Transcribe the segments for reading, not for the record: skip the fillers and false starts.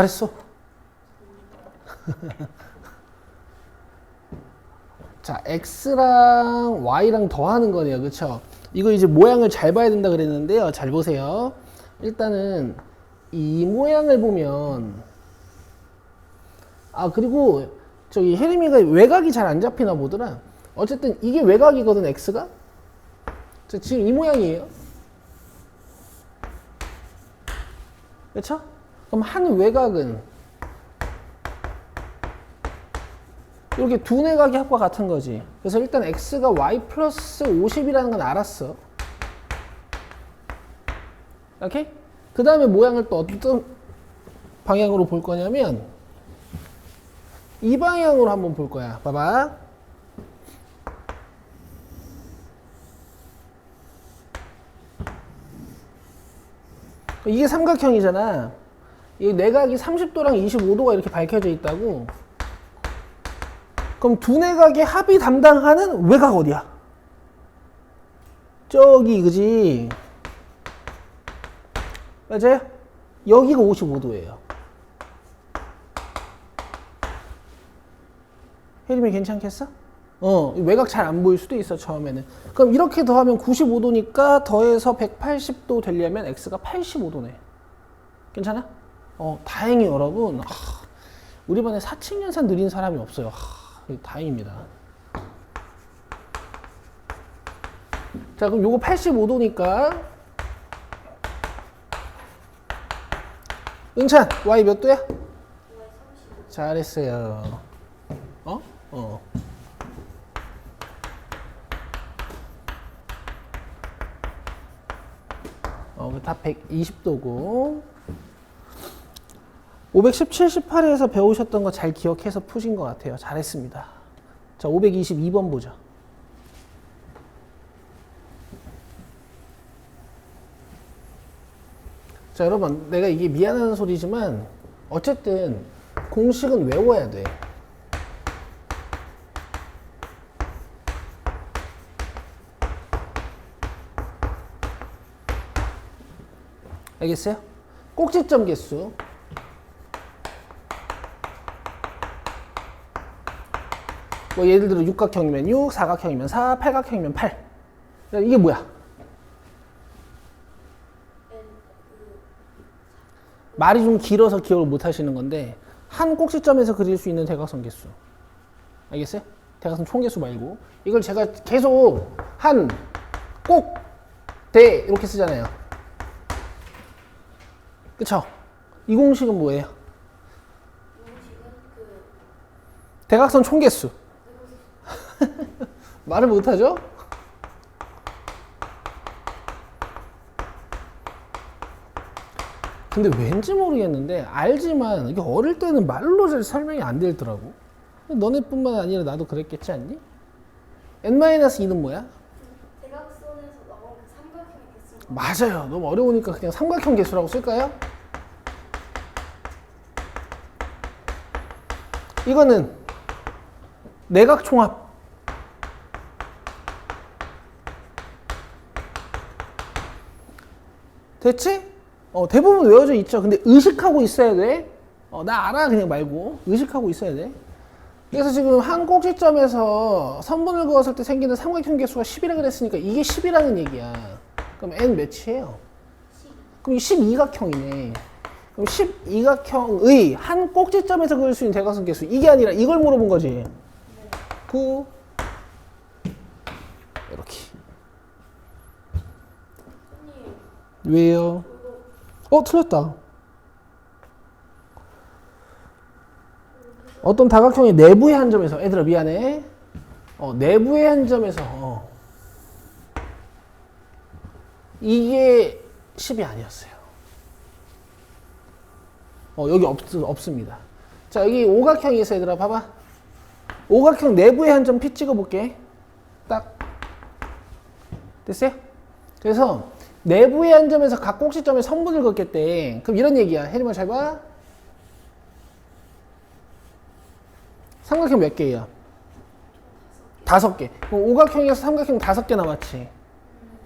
잘했어. 자, x랑 y랑 더하는 거네요. 그쵸? 이거 이제 모양을 잘 봐야 된다 그랬는데요. 잘 보세요. 일단은 이 모양을 보면 그리고 저기 혜림이가 외곽이 잘 안 잡히나 보더라. 어쨌든 이게 외곽이거든, x가. 지금 이 모양이에요. 그쵸? 그럼 한 외곽은 이렇게 두 내각의 합과 같은 거지. 그래서 일단 x가 y 플러스 50이라는 건 알았어. 오케이? 그 다음에 모양을 또 어떤 방향으로 볼 거냐면 이 방향으로 한번 볼 거야. 봐봐. 이게 삼각형이잖아. 이 내각이 30도랑 25도가 이렇게 밝혀져 있다고. 그럼 두 내각의 합이 담당하는 외곽 어디야? 저기, 그지? 맞아요? 여기가 55도예요. 혜림이 괜찮겠어? 외곽 잘 안 보일 수도 있어, 처음에는. 그럼 이렇게 더하면 95도니까 더해서 180도 되려면 x가 85도네. 괜찮아? 다행히 여러분. 우리 반에 사칙연산 느린 사람이 없어요. 다행입니다. 자, 그럼 요거 85도니까 응찬, y 몇 도야? 잘했어요. 다 120도고 517, 18에서 배우셨던 거 잘 기억해서 푸신 것 같아요. 잘했습니다. 자, 522번 보죠. 자, 여러분, 내가 이게 미안한 소리지만 어쨌든 공식은 외워야 돼. 알겠어요? 꼭지점 개수. 뭐 예를 들어 육각형이면 6, 사각형이면 4, 팔각형이면 8. 이게 뭐야? 말이 좀 길어서 기억을 못 하시는 건데 한 꼭지점에서 그릴 수 있는 대각선 개수. 알겠어요? 대각선 총개수 말고. 이걸 제가 계속 한, 꼭, 대 이렇게 쓰잖아요. 그쵸? 이 공식은 뭐예요? 대각선 총개수. 말을 못하죠? 근데 왠지 모르겠는데 알지만 이게 어릴 때는 말로 잘 설명이 안 되더라고. 너네뿐만 아니라 나도 그랬겠지 않니? n-2는 뭐야? 대각선에서 나온 그 삼각형의 개수. 맞아요. 너무 어려우니까 그냥 삼각형 개수라고 쓸까요? 이거는 내각 총합. 됐지? 대부분 외워져 있죠. 근데 의식하고 있어야 돼. 나 알아 그냥 말고 의식하고 있어야 돼. 그래서 지금 한 꼭지점에서 선분을 그었을 때 생기는 삼각형 개수가 10이라 그랬으니까 이게 10이라는 얘기야. 그럼 n 몇이에요? 10. 그럼 12각형이네. 그럼 12각형의 한 꼭지점에서 그을 수 있는 대각선 개수. 이게 아니라 이걸 물어본 거지. 네. 9 이렇게. 왜요? 틀렸다. 어떤 다각형의 내부의 한 점에서, 얘들아 미안해. 내부의 한 점에서 이게 10이 아니었어요. 여기 없습니다. 자, 여기 오각형이 있어, 얘들아 봐봐. 오각형 내부의 한 점 P 찍어볼게. 딱 됐어요? 그래서 내부의 한 점에서 각 꼭지점에 선분을 긋겠대. 그럼 이런 얘기야. 혜림아 잘 봐. 삼각형 몇 개예요? 5개. 그럼 오각형에서 삼각형 5개 남았지.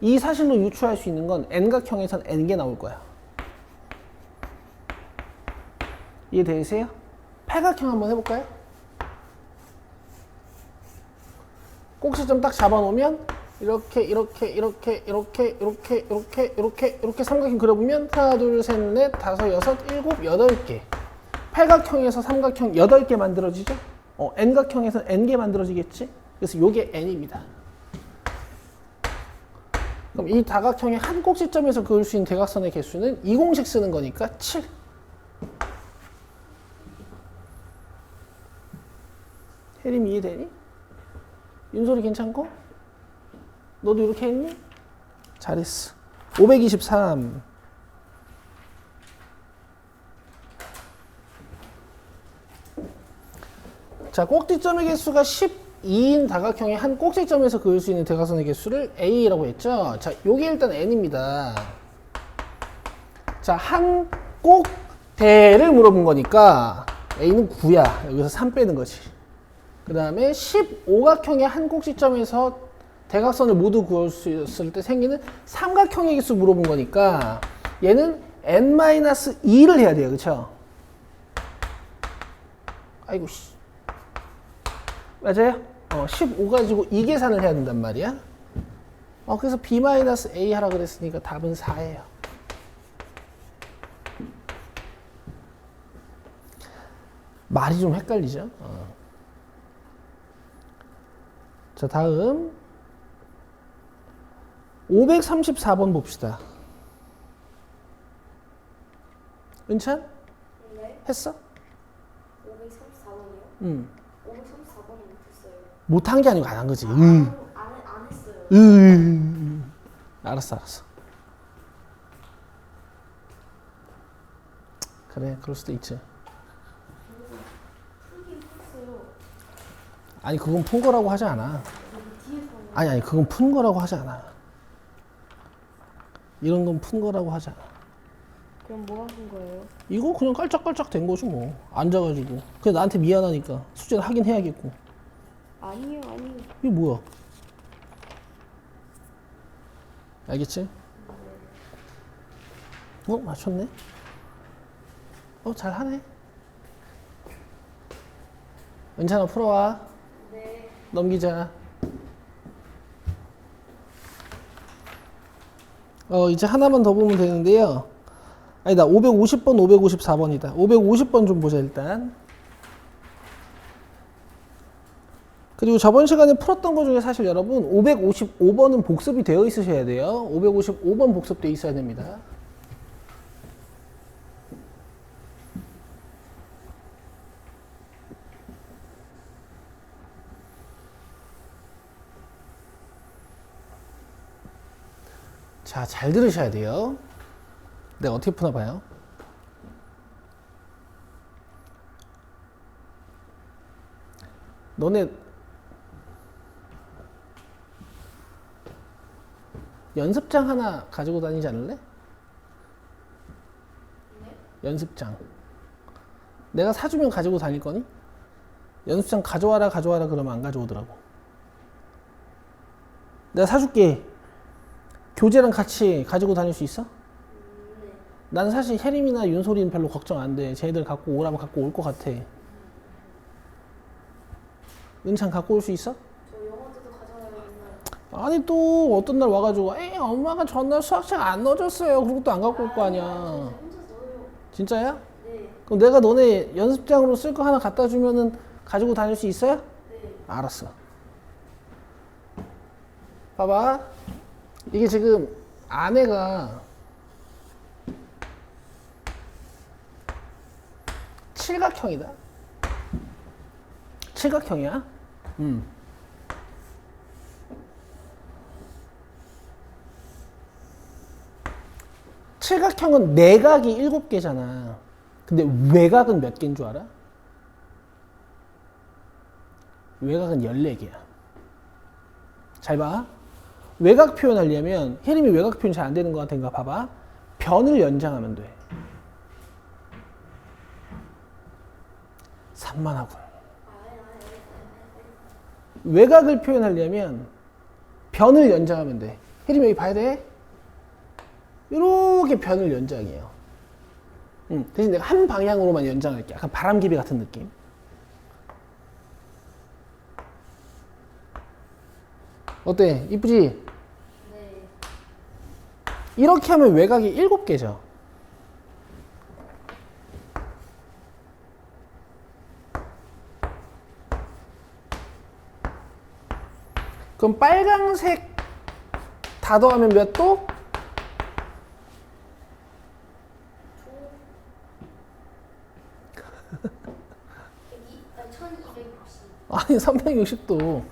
이 사실로 유추할 수 있는 건 n각형에선 n개 나올 거야. 이해되세요? 팔각형 한번 해볼까요? 꼭지점 딱 잡아놓으면 이렇게 삼각형 그려보면 하나, 둘, 셋, 넷, 다섯, 여섯, 일곱, 여덟 개. 팔각형에서 삼각형 8개 만들어지죠? N각형에서 N개 만들어지겠지? 그래서 요게 N입니다. 그럼 이 다각형의 한 꼭지점에서 그을 수 있는 대각선의 개수는 이 공식 쓰는 거니까 7. 혜림 이해되니? 윤솔이 괜찮고? 너도 이렇게 했니? 잘했어. 523. 자, 꼭지점의 개수가 12인 다각형의 한 꼭지점에서 그을 수 있는 대각선의 개수를 A라고 했죠? 자, 요게 일단 N입니다. 자, 한 꼭대를 물어본 거니까 A는 9야. 여기서 3 빼는 거지. 그 다음에 15각형의 한 꼭지점에서 대각선을 모두 그을 수 있을 때 생기는 삼각형의 개수 물어본 거니까 얘는 N-2를 해야 돼요. 그쵸? 아이고 씨. 맞아요? 15 가지고 이 계산을 해야 된단 말이야. 그래서 B-A 하라 그랬으니까 답은 4예요. 말이 좀 헷갈리죠? 자, 다음 534번 봅시다. 은찬? 네. 했어? 534번이요? 응. 534번은 못했어요. 못한 게 아니고 안 한 거지. 안 했어요. 알았어. 그래, 그럴 수도 있지. 풀긴 풀었어요. 아니, 그건 푼 거라고 하지 않아. 뒤에서는 아니, 그건 푼 거라고 하지 않아. 이런 건 푼 거라고 하지 않아. 그럼 뭐가 푼 거예요? 이거 그냥 깔짝깔짝 된 거지 뭐. 앉아가지고. 그냥 나한테 미안하니까 숙제는 하긴 해야겠고. 아니요. 이게 뭐야? 알겠지? 맞췄네? 잘하네. 은찬아 풀어와. 네. 넘기자. 이제 하나만 더 보면 되는데요. 아니다, 550번, 554번이다. 550번 좀 보자, 일단. 그리고 저번 시간에 풀었던 것 중에 사실 여러분, 555번은 복습이 되어 있으셔야 돼요. 555번 복습되어 있어야 됩니다. 자, 잘 들으셔야 돼요. 내가 어떻게 푸나 봐요. 너네 연습장 하나 가지고 다니지 않을래? 네? 연습장. 내가 사주면 가지고 다닐 거니? 연습장 가져와라 그러면 안 가져오더라고. 내가 사줄게. 교재랑 같이 가지고 다닐 수 있어? 네. 난 사실 혜림이나 윤솔이는 별로 걱정 안 돼. 쟤네들 갖고 오라면 갖고 올 것 같아. 은찬 갖고 올 수 있어? 저 영어도 가져가야 되나요? 아니 또 어떤 날 와가지고 엄마가 전날 수학책 안 넣어줬어요. 그리고 또 안 갖고 올 거 아니야. 혼자 넣어요. 진짜야? 네. 그럼 내가 너네 연습장으로 쓸 거 하나 갖다 주면은 가지고 다닐 수 있어요? 네. 알았어. 봐봐. 이게 지금 안에가 칠각형이다. 칠각형이야. 칠각형은 내각이 7개잖아. 근데 외곽은 몇 개인 줄 알아? 외곽은 14개야. 잘 봐. 외곽 표현하려면 혜림이 외곽 표현 잘 안 되는 것 같으니까 봐봐. 변을 연장하면 돼. 산만하군. 외곽을 표현하려면 변을 연장하면 돼. 혜림이 여기 봐야 돼. 이렇게 변을 연장해요. 대신 내가 한 방향으로만 연장할게. 약간 바람기비 같은 느낌. 어때? 이쁘지? 네. 이렇게 하면 외곽이 7개죠. 그럼 빨강색 다 더하면 몇 도? 1260. 아니 360도.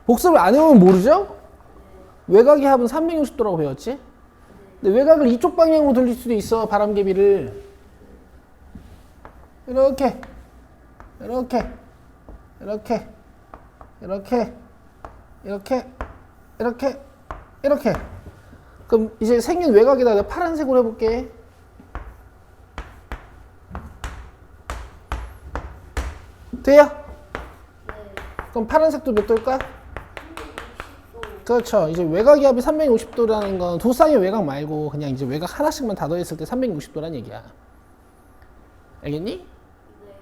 복습을 안 해오면 모르죠? 외곽의 합은 360도라고 배웠지? 근데 외곽을 이쪽 방향으로 돌릴 수도 있어. 바람개비를 이렇게 이렇게 이렇게 이렇게 이렇게 이렇게 이렇게. 그럼 이제 생긴 외곽에다 내가 파란색으로 해볼게. 돼요? 네. 그럼 파란색도 몇 도일까? 360도. 그렇죠. 이제 외곽의 합이 360도라는 건 두 쌍의 외곽 말고 그냥 이제 외곽 하나씩만 다 더했을 때 360도란 얘기야. 알겠니? 네.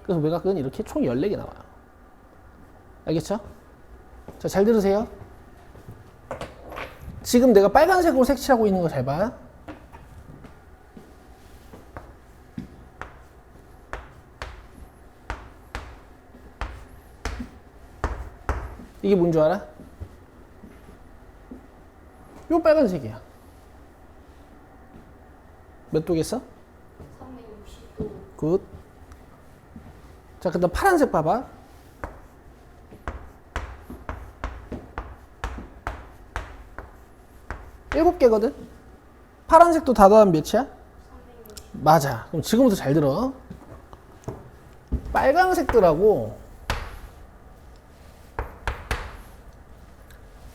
그래서 외곽은 이렇게 총 14개 나와요. 알겠죠? 자, 잘 들으세요. 지금 내가 빨간색으로 색칠하고 있는 거 잘 봐. 이게 뭔 줄 알아? 요 빨간색이야. 몇 도겠어? 360도. 굿. 자, 그 다음 파란색 봐봐. 일곱 개거든? 파란색도 다 더하면 몇이야? 360. 맞아. 그럼 지금부터 잘 들어. 빨간색들하고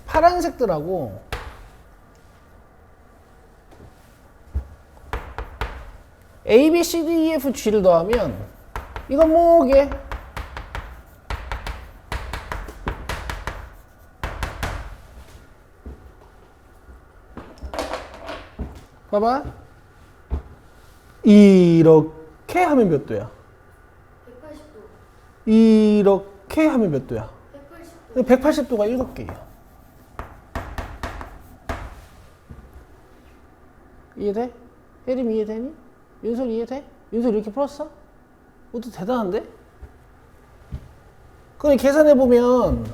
파란색들하고 A, B, C, D, E, F, G를 더하면 이건 뭐게? 봐봐. 이렇게 하면 몇 도야? 180도. 이렇게 하면 몇 도야? 180도. 180도가 7개예요. 이해돼? 혜림 이해되니? 윤솔 이해돼? 윤솔 이렇게 풀었어? 그것도 대단한데? 그럼 계산해보면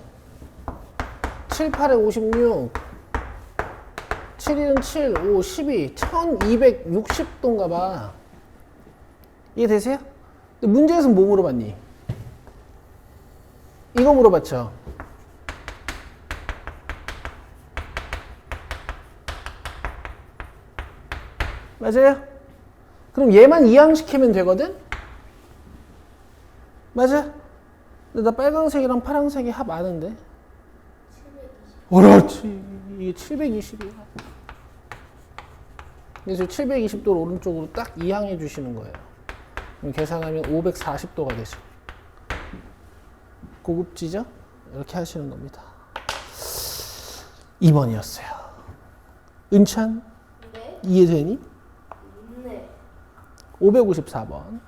7, 8에 56 7, 1은 7, 5, 12 1260도인가 봐. 이해되세요? 근데 문제에서는 뭐 물어봤니? 이거 물어봤죠? 맞아요? 그럼 얘만 이항시키면 되거든? 맞아? 근데 나 빨강색이랑 파란색이 합 아는데? 720. 그렇지. 이게 720이야. 그래서 720도를 오른쪽으로 딱 이항해 주시는 거예요. 그럼 계산하면 540도가 되죠. 고급지죠? 이렇게 하시는 겁니다. 2번이었어요. 은찬? 네. 이해되니? 네. 554번.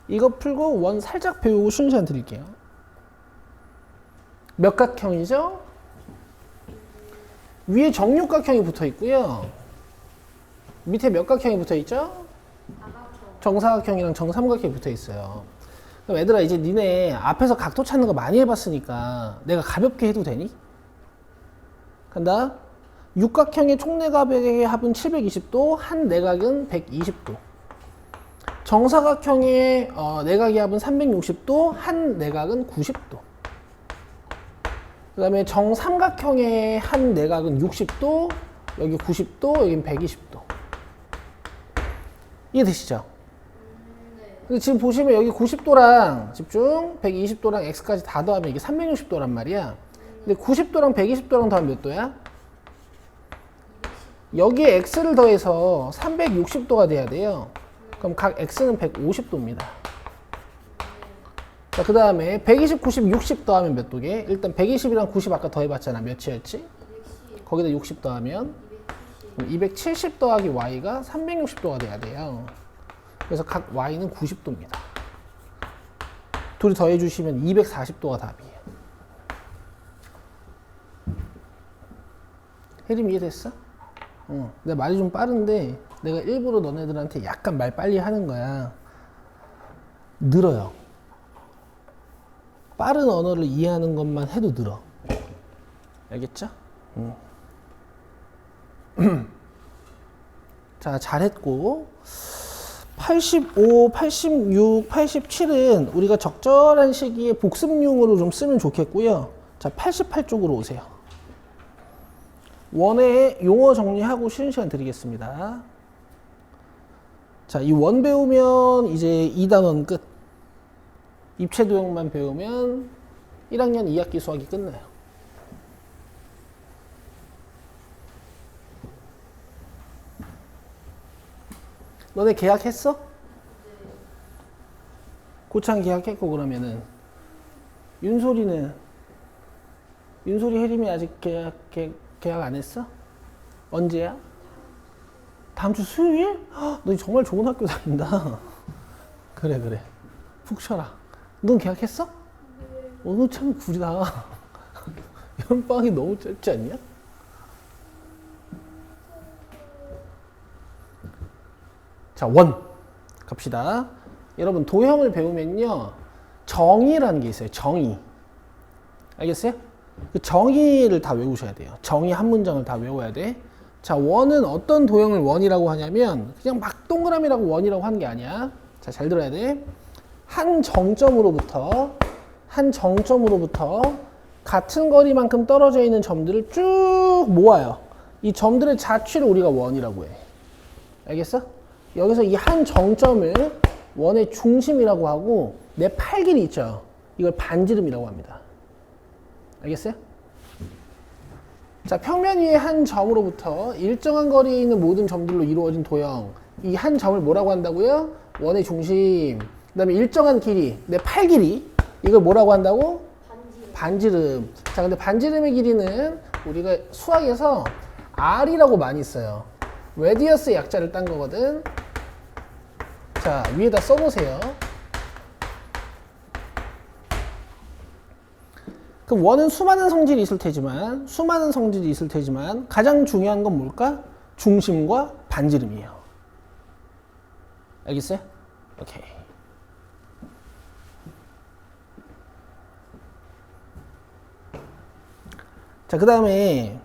이거 풀고 원 살짝 배우고 쉬는 시간 드릴게요. 몇 각형이죠? 위에 정육각형이 붙어 있고요. 밑에 몇 각형이 붙어 있죠? 사각형. 정사각형이랑 정삼각형이 붙어 있어요. 그럼 얘들아 이제 니네 앞에서 각도 찾는 거 많이 해봤으니까 내가 가볍게 해도 되니? 간다. 육각형의 총내각의 합은 720도, 한 내각은 120도. 정사각형의 내각의 합은 360도, 한 내각은 90도. 그 다음에 정삼각형의 한 내각은 60도, 여기 90도, 여긴 120도. 이해되시죠? 네. 근데 지금 보시면 여기 90도랑 집중, 120도랑 x까지 다 더하면 이게 360도란 말이야. 근데 90도랑 120도랑 더하면 몇 도야? 여기에 x를 더해서 360도가 돼야 돼요. 그럼 각 x는 150도입니다. 자, 그 다음에 120, 90, 60 더하면 몇 도게? 일단 120이랑 90 아까 더해봤잖아. 몇이었지? 210. 거기다 60 더하면 270. 그럼 270 더하기 y가 360도가 돼야 돼요. 그래서 각 y는 90도입니다. 둘이 더해주시면 240도가 답이에요. 혜림 이해됐어? 내가 말이 좀 빠른데 내가 일부러 너네들한테 약간 말 빨리 하는 거야. 늘어요. 빠른 언어를 이해하는 것만 해도 늘어. 알겠죠? 자, 잘했고 85, 86, 87은 우리가 적절한 시기에 복습용으로 좀 쓰면 좋겠고요. 자, 88쪽으로 오세요. 원의 용어 정리하고 쉬는 시간 드리겠습니다. 자, 이 원 배우면 이제 2단원 끝. 입체도형만 배우면 1학년 2학기 수학이 끝나요. 너네 계약했어? 고창 계약했고 그러면은 윤소리 혜림이 아직 계약 안 했어? 언제야? 다음 주 수요일? 헉, 너 정말 좋은 학교 다닌다. 그래 푹 쉬어라. 넌 계약했어? 너 참 구리다. 연방이 너무 짧지 않냐? 자, 원 갑시다. 여러분 도형을 배우면요 정의라는 게 있어요. 정의. 알겠어요? 그 정의를 다 외우셔야 돼요. 정의 한 문장을 다 외워야 돼. 자, 원은 어떤 도형을 원이라고 하냐면 그냥 막 동그라미라고 원이라고 하는 게 아니야. 자, 잘 들어야 돼. 한 정점으로부터 같은 거리만큼 떨어져 있는 점들을 쭉 모아요. 이 점들의 자취를 우리가 원이라고 해. 알겠어? 여기서 이 한 정점을 원의 중심이라고 하고 내 팔 길이 있죠. 이걸 반지름이라고 합니다. 알겠어요? 자, 평면 위의 한 점으로부터 일정한 거리에 있는 모든 점들로 이루어진 도형. 이 한 점을 뭐라고 한다고요? 원의 중심. 그 다음에 일정한 길이, 내 팔 길이. 이걸 뭐라고 한다고? 반지름. 자, 근데 반지름의 길이는 우리가 수학에서 R이라고 많이 써요. 레디어스의 약자를 딴 거거든. 자, 위에다 써보세요. 그럼 원은 수많은 성질이 있을 테지만 가장 중요한 건 뭘까? 중심과 반지름이에요. 알겠어요? 오케이. 자, 그 다음에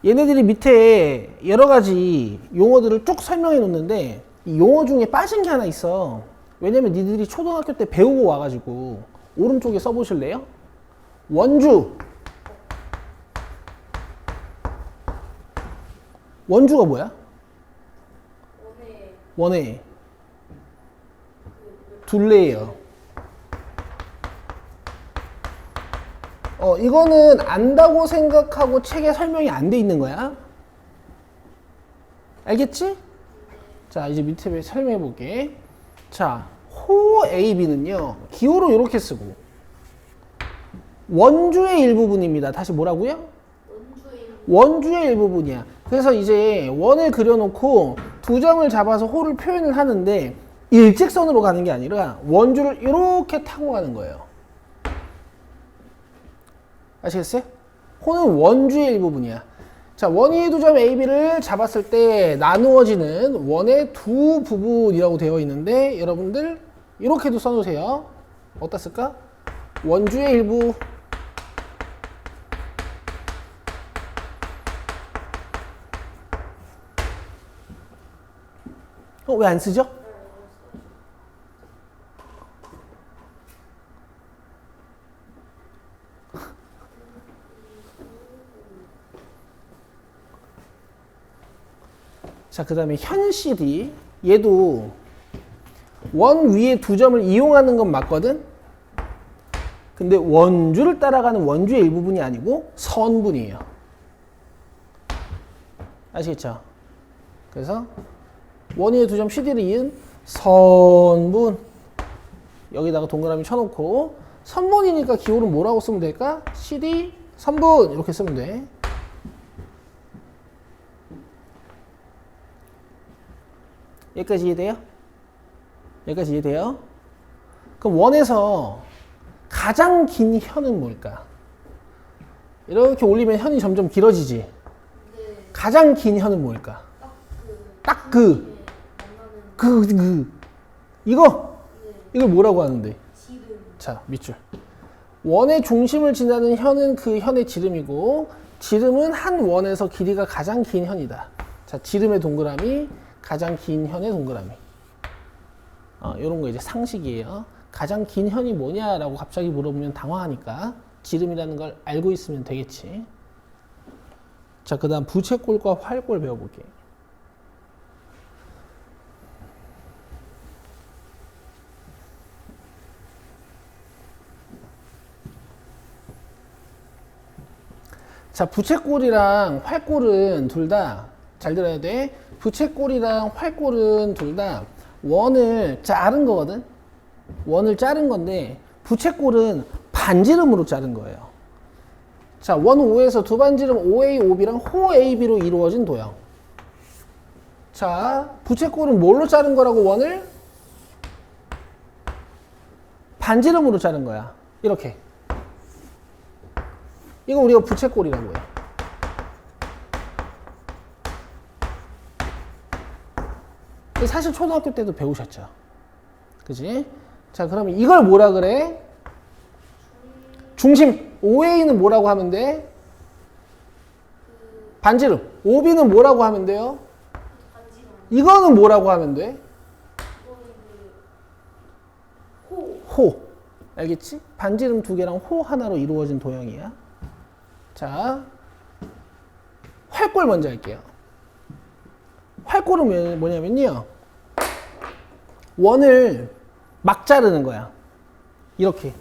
얘네들이 밑에 여러 가지 용어들을 쭉 설명해 놓는데 이 용어 중에 빠진 게 하나 있어. 왜냐면 니들이 초등학교 때 배우고 와가지고 오른쪽에 써보실래요? 원주가 뭐야? 원의 둘레예요. 이거는 안다고 생각하고 책에 설명이 안 돼 있는 거야. 알겠지? 자, 이제 밑에 설명해 볼게. 자, 호 AB는요, 기호로 이렇게 쓰고, 원주의 일부분입니다. 다시 뭐라고요? 원주의 일부분이야. 그래서 이제 원을 그려놓고 두 점을 잡아서 호를 표현을 하는데 일직선으로 가는 게 아니라 원주를 이렇게 타고 가는 거예요. 아시겠어요? 호는 원주의 일부분이야. 자, 원위의 두 점 AB를 잡았을 때 나누어지는 원의 두 부분이라고 되어 있는데 여러분들 이렇게도 써놓으세요. 어디다 쓸까? 원주의 일부 왜 안 쓰죠? 자, 그 다음에 현 CD 얘도 원 위에 두 점을 이용하는 건 맞거든? 근데 원주를 따라가는 원주의 일부분이 아니고 선분이에요. 아시겠죠? 그래서 원 위에 두 점 CD를 이은 선분 여기다가 동그라미 쳐놓고 선분이니까 기호를 뭐라고 쓰면 될까? CD 선분 이렇게 쓰면 돼. 여기까지 이해돼요? 여기까지 이해돼요? 그럼 원에서 가장 긴 현은 뭘까? 이렇게 올리면 현이 점점 길어지지. 네. 가장 긴 현은 뭘까? 딱 그. 이거? 네. 이걸 뭐라고 하는데? 지름. 자, 밑줄. 원의 중심을 지나는 현은 그 현의 지름이고, 지름은 한 원에서 길이가 가장 긴 현이다. 자, 지름의 동그라미, 가장 긴 현의 동그라미. 이런 거 이제 상식이에요. 가장 긴 현이 뭐냐라고 갑자기 물어보면 당황하니까 지름이라는 걸 알고 있으면 되겠지. 자, 그 다음 부채꼴과 활꼴 배워볼게. 자, 부채꼴이랑 활꼴은 둘 다 잘 들어야 돼. 부채꼴이랑 활꼴은 둘 다 원을 자른 거거든. 원을 자른 건데 부채꼴은 반지름으로 자른 거예요. 자, 원 O에서 두 반지름 OA, OB랑 호 AB로 이루어진 도형. 자, 부채꼴은 뭘로 자른 거라고? 원을 반지름으로 자른 거야. 이렇게. 이거 우리가 부채꼴이라고 해. 사실 초등학교 때도 배우셨죠. 그지? 자, 그러면 이걸 뭐라 그래? 중심. OA는 뭐라고 하면 돼? 반지름. OB는 뭐라고 하면 돼요? 반지름. 이거는 뭐라고 하면 돼? 호. 호. 알겠지? 반지름 두 개랑 호 하나로 이루어진 도형이야. 자, 활꼴 먼저 할게요. 활꼴은 뭐냐면요. 원을 막 자르는 거야. 이렇게.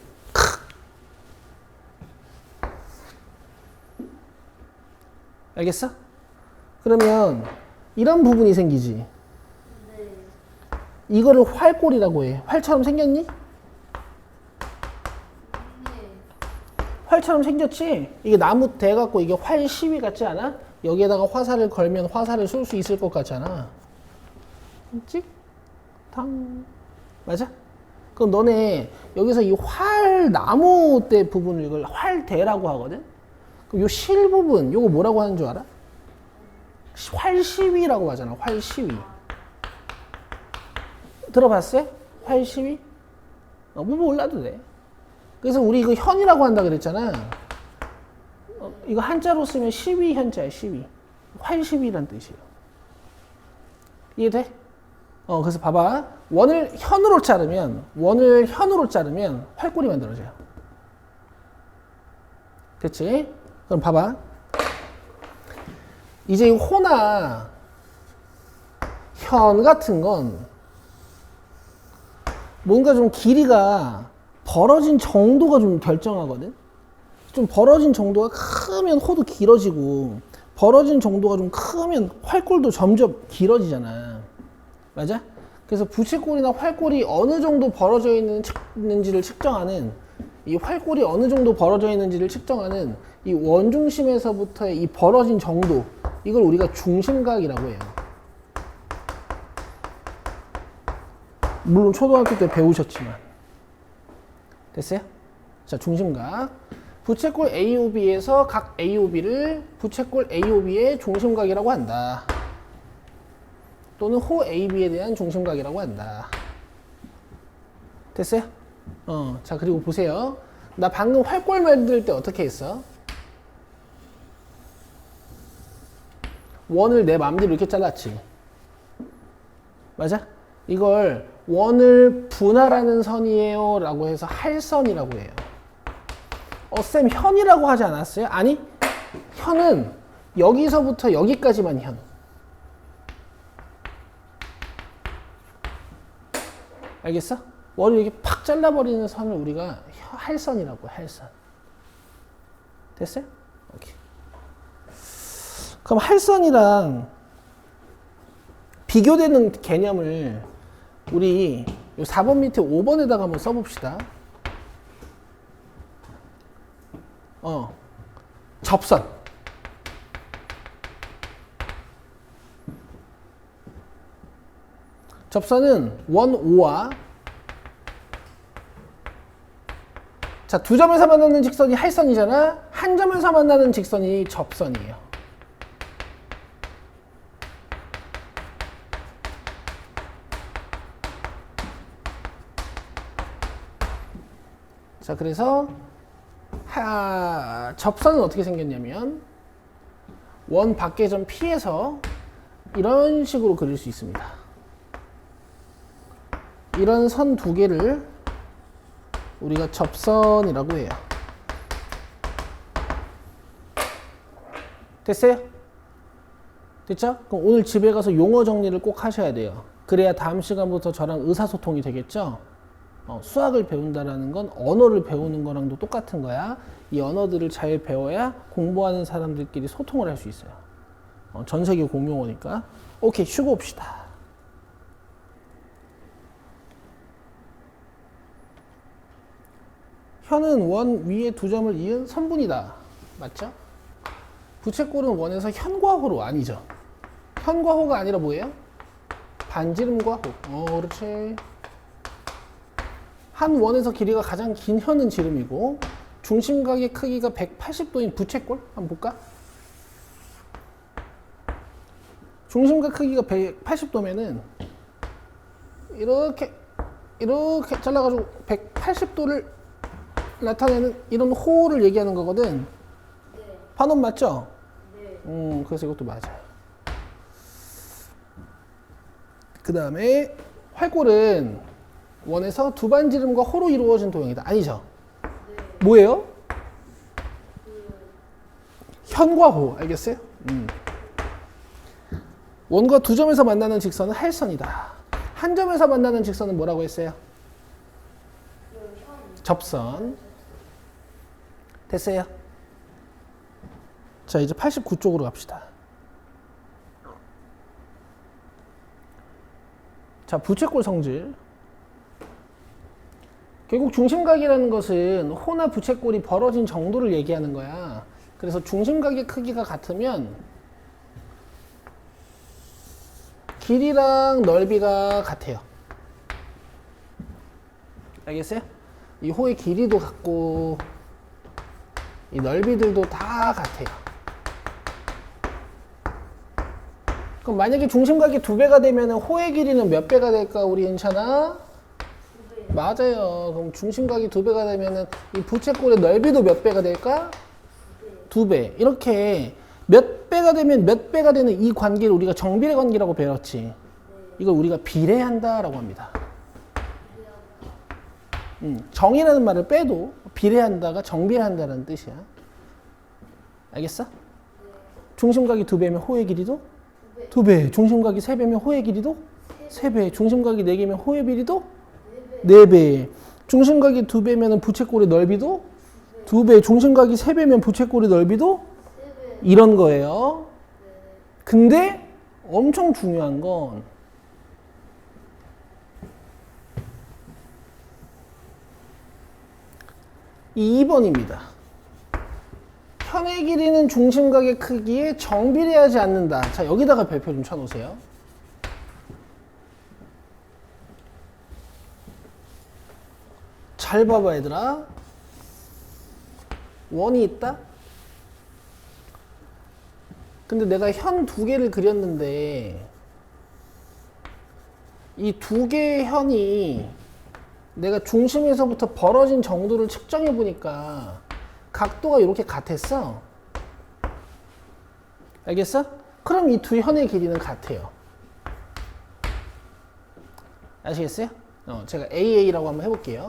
알겠어? 그러면 이런 부분이 생기지. 네. 이거를 활꼴이라고 해. 활처럼 생겼니? 네. 활처럼 생겼지? 이게 나무 대 갖고 이게 활 시위 같지 않아? 여기에다가 화살을 걸면 화살을 쏠 수 있을 것 같잖아. 찍, 탕. 맞아? 그럼 너네 여기서 이 활 나무 대 부분을 이걸 활대라고 하거든? 그럼 요 실 부분, 요거 뭐라고 하는 줄 알아? 활 시위라고 하잖아. 활 시위. 들어봤어요? 활 시위? 뭐 몰라도 돼. 그래서 우리 이거 현이라고 한다 그랬잖아. 이거 한자로 쓰면 시위 현자야, 시위. 활 시위란 뜻이에요. 이해돼? 그래서 봐봐. 원을 현으로 자르면 활꼴이 만들어져요. 됐지? 그럼 봐봐. 이제 이 호나 현 같은 건 뭔가 좀 길이가 벌어진 정도가 좀 결정하거든? 좀 벌어진 정도가 크면 호도 길어지고, 벌어진 정도가 좀 크면 활꼴도 점점 길어지잖아. 맞아? 그래서 부채꼴이나 활꼴이 어느 정도 벌어져 있는지를 측정하는, 이 활꼴이 어느 정도 벌어져 있는지를 측정하는 이 원중심에서부터의 이 벌어진 정도, 이걸 우리가 중심각이라고 해요. 물론 초등학교 때 배우셨지만. 됐어요? 자, 중심각. 부채꼴 AOB에서 각 AOB를 부채꼴 AOB의 중심각이라고 한다. 또는 호 AB에 대한 중심각이라고 한다. 됐어요? 자, 그리고 보세요. 나 방금 활꼴 만들 때 어떻게 했어? 원을 내 맘대로 이렇게 잘랐지. 맞아? 이걸 원을 분할하는 선이에요 라고 해서 할선이라고 해요. 쌤 현이라고 하지 않았어요? 아니, 현은 여기서부터 여기까지만 현. 알겠어? 원을 이렇게 팍 잘라버리는 선을 우리가 할선이라고 해, 할선. 됐어요? 오케이. 그럼 할선이랑 비교되는 개념을 우리 요 4번 밑에 5번에다가 한번 써봅시다. 접선. 접선은 원 O와 자, 두 점에서 만나는 직선이 할선이잖아. 한 점에서 만나는 직선이 접선이에요. 자, 그래서 접선은 어떻게 생겼냐면 원 밖의 점 P에서 이런 식으로 그릴 수 있습니다. 이런 선 두 개를 우리가 접선이라고 해요. 됐어요? 됐죠? 그럼 오늘 집에 가서 용어 정리를 꼭 하셔야 돼요. 그래야 다음 시간부터 저랑 의사소통이 되겠죠? 수학을 배운다라는 건 언어를 배우는 거랑도 똑같은 거야. 이 언어들을 잘 배워야 공부하는 사람들끼리 소통을 할 수 있어요. 전 세계 공용어니까. 오케이, 쉬고 옵시다. 현은 원 위에 두 점을 이은 선분이다. 맞죠? 부채꼴은 원에서 현과 호로 아니죠. 현과 호가 아니라 뭐예요? 반지름과 호. 그렇지. 한 원에서 길이가 가장 긴 현은 지름이고 중심각의 크기가 180도인 부채꼴 한번 볼까? 중심각 크기가 180도면은 이렇게 잘라가지고 180도를 나타내는 이런 호를 얘기하는 거거든. 네. 반원 맞죠? 네. 그래서 이것도 맞아요. 그 다음에 활골은 원에서 두 반지름과 호로 이루어진 도형이다. 아니죠? 네. 뭐예요? 현과 호. 알겠어요? 원과 두 점에서 만나는 직선은 할선이다. 한 점에서 만나는 직선은 뭐라고 했어요? 접선. 됐어요? 자, 이제 89쪽으로 갑시다. 자, 부채꼴 성질. 결국 중심각이라는 것은 호나 부채꼴이 벌어진 정도를 얘기하는 거야. 그래서 중심각의 크기가 같으면 길이랑 넓이가 같아요. 알겠어요? 이 호의 길이도 같고 이 넓이들도 다 같아요. 그럼 만약에 중심각이 두 배가 되면 호의 길이는 몇 배가 될까? 우리 은찬아? 맞아요. 그럼 중심각이 두 배가 되면 이 부채꼴의 넓이도 몇 배가 될까? 두 배. 이렇게 몇 배가 되면 몇 배가 되는 이 관계를 우리가 정비례 관계라고 배웠지. 이걸 우리가 비례한다라고 합니다. 정이라는 말을 빼도 비례한다가 정비례한다는 뜻이야. 알겠어? 중심각이 두 배면 호의 길이도 두 배. 중심각이 세 배면 호의 길이도 세 배. 중심각이 네 개면 호의 길이도 네 배. 중심각이 두 배면 부채꼴의 넓이도 두 배. 중심각이 세 배면 부채꼴의 넓이도 이런 거예요. 근데 엄청 중요한 건 이 2번입니다. 현의 길이는 중심각의 크기에 정비례하지 않는다. 자, 여기다가 별표 좀 쳐놓으세요. 잘 봐봐, 얘들아. 원이 있다? 근데 내가 현 두 개를 그렸는데 이 두 개의 현이 내가 중심에서부터 벌어진 정도를 측정해 보니까 각도가 이렇게 같았어. 알겠어? 그럼 이 두 현의 길이는 같아요. 아시겠어요? 제가 AA라고 한번 해볼게요.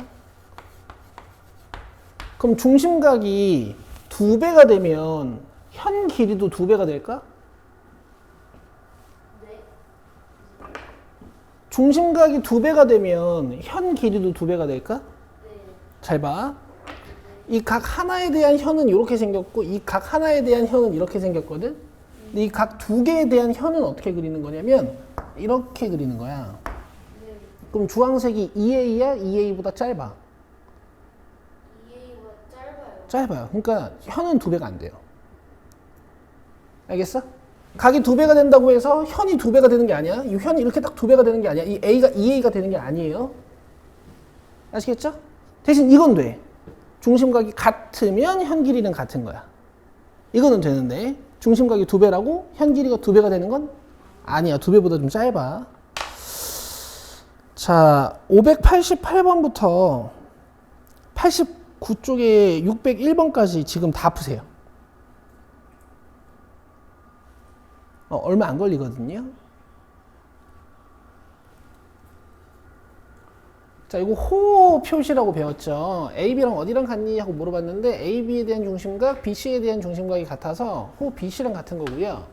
그럼 중심각이 두 배가 되면 현 길이도 두 배가 될까? 네. 중심각이 두 배가 되면 현 길이도 두 배가 될까? 네. 잘 봐. 이 각 하나에 대한 현은 이렇게 생겼고 이 각 하나에 대한 현은 이렇게 생겼거든. 근데 이 각 두 개에 대한 현은 어떻게 그리는 거냐면 이렇게 그리는 거야. 네. 그럼 주황색이 2A야? 2A보다 짧아? 2A보다 짧아요. 짧아요. 그러니까 현은 두 배가 안 돼요. 알겠어? 각이 2배가 된다고 해서 현이 2배가 되는 게 아니야. 이 현이 이렇게 딱 2배가 되는 게 아니야. 이 A가 2A가 되는 게 아니에요. 아시겠죠? 대신 이건 돼. 중심각이 같으면 현 길이는 같은 거야. 이거는 되는데 중심각이 2배라고 현 길이가 2배가 되는 건 아니야. 2배보다 좀 짧아. 자, 588번부터 89쪽에 601번까지 지금 다 푸세요. 얼마 안 걸리거든요. 자, 이거 호 표시라고 배웠죠. AB랑 어디랑 같니? 하고 물어봤는데 AB에 대한 중심각, BC에 대한 중심각이 같아서 호 BC랑 같은 거고요.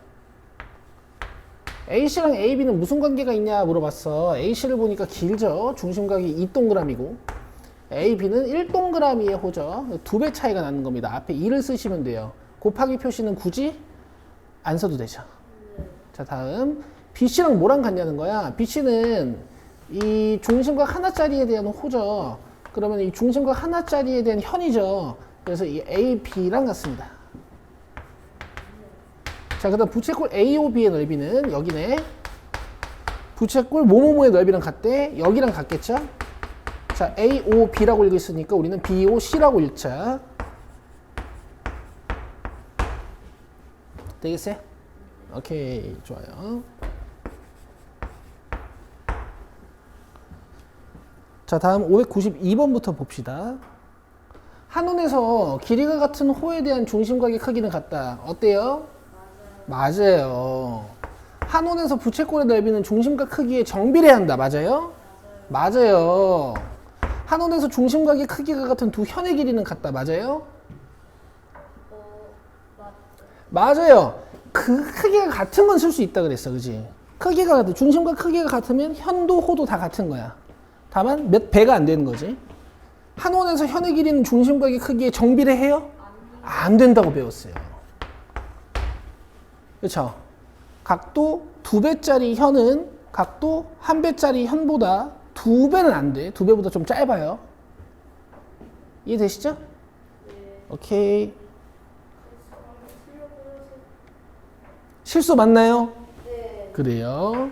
AC랑 AB는 무슨 관계가 있냐 물어봤어. AC를 보니까 길죠. 중심각이 2동그라미고 AB는 1동그라미의 호죠. 2배 차이가 나는 겁니다. 앞에 2를 쓰시면 돼요. 곱하기 표시는 굳이 안 써도 되죠. 자, 다음 BC랑 뭐랑 같냐는 거야. BC는 이 중심각 하나짜리에 대한 호죠. 그러면 이 중심각 하나짜리에 대한 현이죠. 그래서 이 AB랑 같습니다. 자, 그 다음 부채꼴 AOB의 넓이는 여기네. 부채꼴 뭐뭐뭐의 넓이랑 같대. 여기랑 같겠죠. 자, AOB라고 읽었으니까 우리는 BOC라고 읽자. 되겠어요? 오케이, 좋아요. 자, 다음 592번부터 봅시다. 한원에서 길이가 같은 호에 대한 중심각의 크기는 같다. 어때요? 맞아요. 한원에서 부채꼴의 넓이는 중심각 크기에 정비례한다. 맞아요? 맞아요. 한원에서 중심각의 크기가 같은 두 현의 길이는 같다. 맞아요? 맞아요. 그 크기가 같은 건 쓸 수 있다 그랬어. 그지? 크기가 같아. 중심각 크기가 같으면 현도 호도 다 같은 거야. 다만 몇 배가 안 되는 거지. 한원에서 현의 길이는 중심각의 크기에 정비례해요? 안 된다고 배웠어요. 그렇죠? 각도 2배짜리 현은 각도 1배짜리 현보다 2배는 안 돼. 2배보다 좀 짧아요. 이해되시죠? 오케이. 실수 맞나요? 네. 그래요.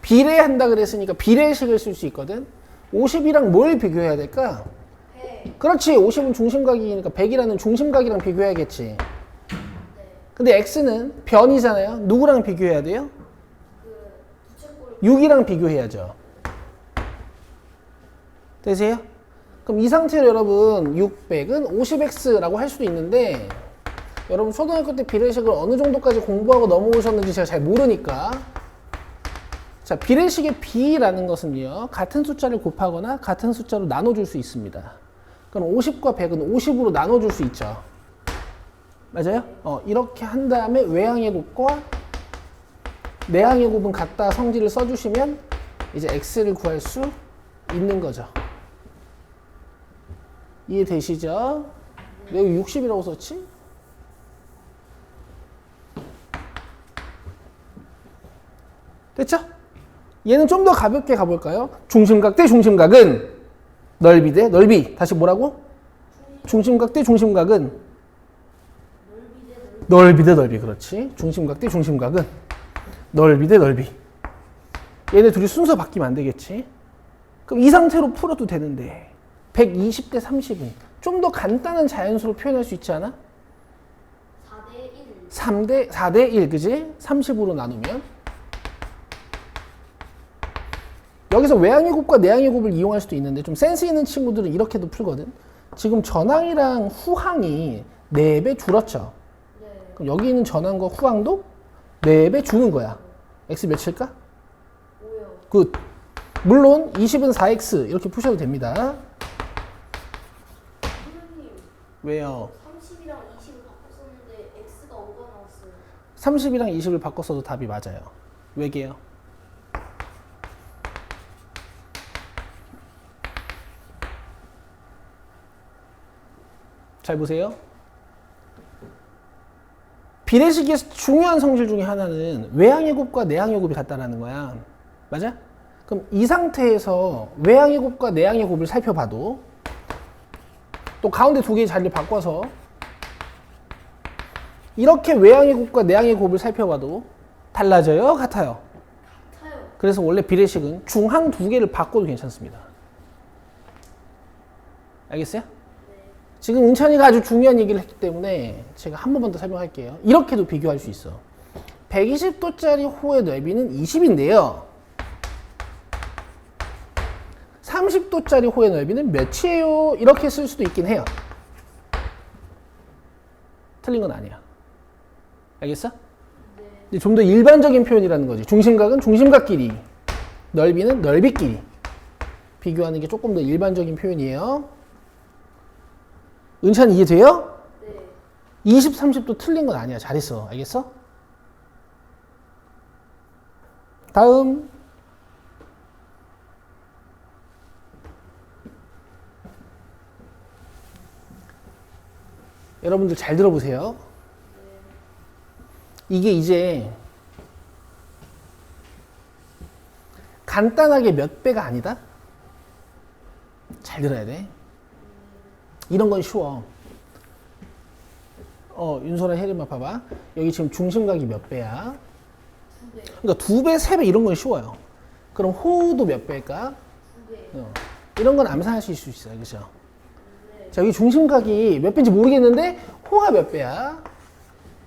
비례한다 그랬으니까 비례식을 쓸 수 있거든. 50이랑 뭘 비교해야 될까? 100. 그렇지. 50은 중심각이니까 100이라는 중심각이랑 비교해야겠지. 근데 x는 변이잖아요. 누구랑 비교해야 돼요? 부채꼴 6이랑 비교해야죠. 되세요? 그럼 이 상태로 여러분 600은 50x라고 할 수도 있는데 여러분 초등학교 때 비례식을 어느 정도까지 공부하고 넘어오셨는지 제가 잘 모르니까 자, 비례식의 b라는 것은요 같은 숫자를 곱하거나 같은 숫자로 나눠줄 수 있습니다. 그럼 50과 100은 50으로 나눠줄 수 있죠. 맞아요? 이렇게 한 다음에 외항의 곱과 내항의 곱은 같다 성질을 써주시면 이제 x를 구할 수 있는 거죠. 이해되시죠? 내가 60이라고 썼지? 됐죠? 얘는 좀 더 가볍게 가볼까요? 중심각 대 중심각은 넓이 대 넓이. 다시 뭐라고? 중심각 대 중심각은 넓이 대 넓이. 그렇지. 중심각 대 중심각은 넓이 대 넓이. 얘네 둘이 순서 바뀌면 안 되겠지. 그럼 이 상태로 풀어도 되는데 120 대 30은 좀 더 간단한 자연수로 표현할 수 있지 않아? 4대 1. 4대 1, 그지? 30으로 나누면 여기서 외항의 곱과 내항의 곱을 이용할 수도 있는데 좀 센스 있는 친구들은 이렇게도 풀거든. 지금 전항이랑 후항이 4배 줄었죠. 네. 그럼 여기 있는 전항과 후항도 4배 주는 거야. x 몇일까? 5요. 굿. 물론 20은 4x 이렇게 푸셔도 됩니다. 선생님, 왜요? 30이랑 20을 바꿨었는데 x가 5가 나왔어요. 30이랑 20을 바꿨어도 답이 맞아요. 왜게요? 잘 보세요. 비례식에서 중요한 성질 중에 하나는 외항의 곱과 내항의 곱이 같다라는 거야. 맞아? 그럼 이 상태에서 외항의 곱과 내항의 곱을 살펴봐도 또 가운데 두 개의 자리를 바꿔서 이렇게 외양의 곱과 내양의 곱을 살펴봐도 달라져요? 같아요? 같아요. 그래서 원래 비례식은 중항 두 개를 바꿔도 괜찮습니다. 알겠어요? 지금 은찬이가 아주 중요한 얘기를 했기 때문에 제가 한 번만 더 설명할게요. 이렇게도 비교할 수 있어. 120도짜리 호의 넓이는 20인데요. 30도짜리 호의 넓이는 몇이에요? 이렇게 쓸 수도 있긴 해요. 틀린 건 아니야. 알겠어? 좀 더 일반적인 표현이라는 거지. 중심각은 중심각끼리, 넓이는 넓이끼리 비교하는 게 조금 더 일반적인 표현이에요. 은찬 이해돼요? 네. 20, 30도 틀린 건 아니야. 잘했어. 알겠어? 다음. 여러분들 잘 들어보세요. 이게 이제 간단하게 몇 배가 아니다? 잘 들어야 돼. 이런 건 쉬워. 윤소라 혜림아 봐봐. 여기 지금 중심각이 몇 배야? 2배. 그러니까 2배, 3배 이런 건 쉬워요. 그럼 호도 몇 배일까? 2배. 이런 건 암산하실 수 있어요. 그죠? 자, 여기 중심각이 몇 배인지 모르겠는데 호가 몇 배야?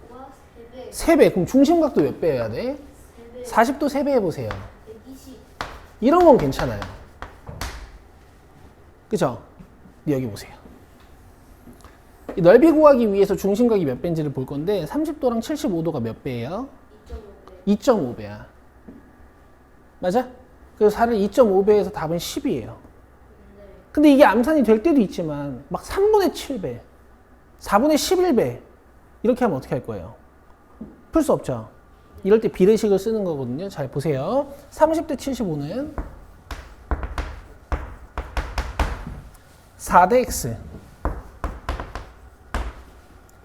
와 3배. 3배. 그럼 중심각도 몇 배여야 돼? 3배. 40도 3배 해보세요. 120. 이런 건 괜찮아요. 그죠? 근데 여기 보세요. 이 넓이 구하기 위해서 중심각이 몇 배인지를 볼 건데 30도랑 75도가 몇 배예요? 2.5배. 2.5배야. 맞아? 그래서 4를 2.5배에서 답은 10이에요. 근데 이게 암산이 될 때도 있지만 막 3분의 7배, 4분의 11배 이렇게 하면 어떻게 할 거예요? 풀 수 없죠. 이럴 때 비례식을 쓰는 거거든요. 잘 보세요. 30대 75는 4대 x.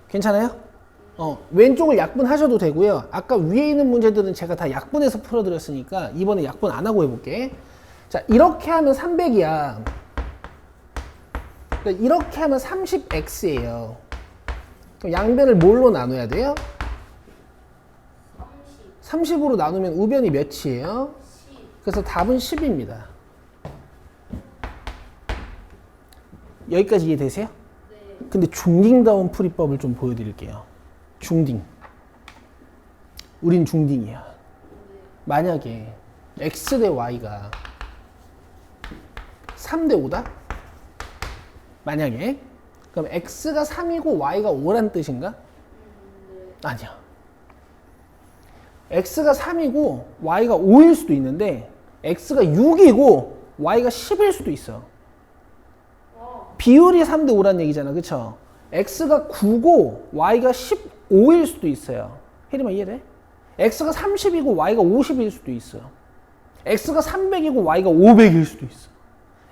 괜찮아요? 왼쪽을 약분하셔도 되고요. 아까 위에 있는 문제들은 제가 다 약분해서 풀어드렸으니까 이번에 약분 안 하고 해볼게. 자, 이렇게 하면 300이야. 그러니까 이렇게 하면 30x예요. 그럼 양변을 뭘로 나눠야 돼요? 30. 30으로 나누면 우변이 몇이에요? 10. 그래서 답은 10입니다. 여기까지 이해되세요? 네. 근데 중딩다운 풀이법을 좀 보여드릴게요. 중딩. 우린 중딩이야. 만약에 x 대 y가 3대 5다? 만약에 그럼 x가 3이고 y가 5란 뜻인가? 아니야. x가 3이고 y가 5일 수도 있는데 x가 6이고 y가 10일 수도 있어. 비율이 3대 5란 얘기잖아. 그쵸? x가 9고 y가 15일 수도 있어요. 혜림아 이해돼? x가 30이고 y가 50일 수도 있어. x가 300이고 y가 500일 수도 있어.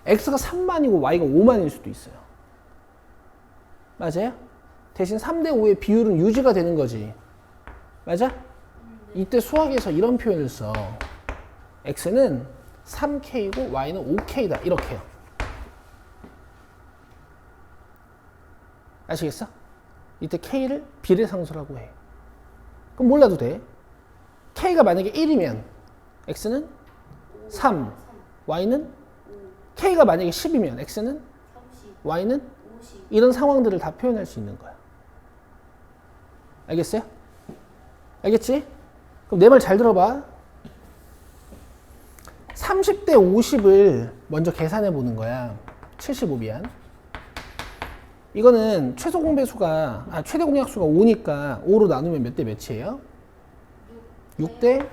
x가 3만이고 y가 5만일 수도 있어요. 맞아요? 대신 3대 5의 비율은 유지가 되는 거지. 맞아? 이때 수학에서 이런 표현을 써. x는 3k고 y는 5k다. 이렇게요. 아시겠어? 이때 k를 비례상수라고 해. 그럼 몰라도 돼. k가 만약에 1이면 x는 3, y는 k가 만약에 10이면 x는 30. y는 50. 이런 상황들을 다 표현할 수 있는 거야. 알겠어요? 알겠지? 그럼 내 말 잘 들어봐. 30대 50을 먼저 계산해 보는 거야. 75 미안. 이거는 최소 공배수가 최대 공약수가 5니까 5로 나누면 몇 대 몇이에요? 6대